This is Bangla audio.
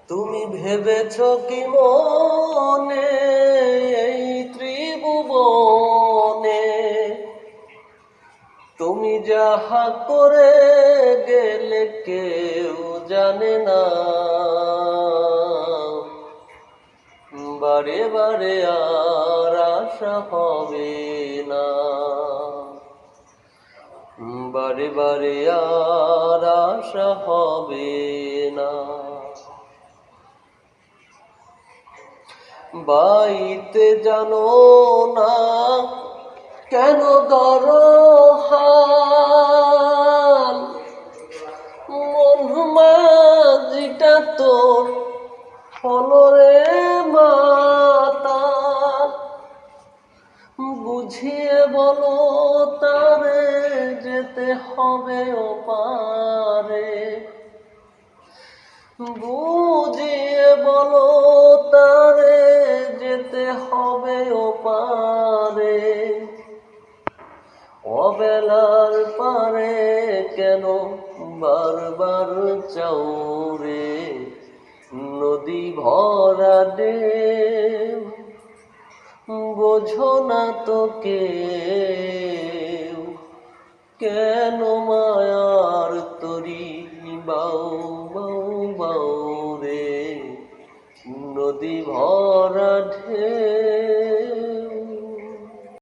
তুমি ভেবেছ কি মনে এই ত্রিভুবনে তুমি যাহা করে গেলে কেউ জানে না, বারে বারে আর আশা হবে না, বারে বারে আর আশা হবে না। বাইতে জানো না কেন দরহাল, মন মাঝিটা তোর ফলরে মাতাল। বুঝিয়ে বলো তারে যেতে হবে ওপারে, বুঝিয়ে বলো তারে যেতে হবে ওপারে। অবেলার পারে কেন বারবার চাও রে, নদী ভরা ঢেউ বোঝো না তো কেউ, কেন মায়ার তরি বাউ বাউ বাউ রে, নদী ভরা ঢেউ।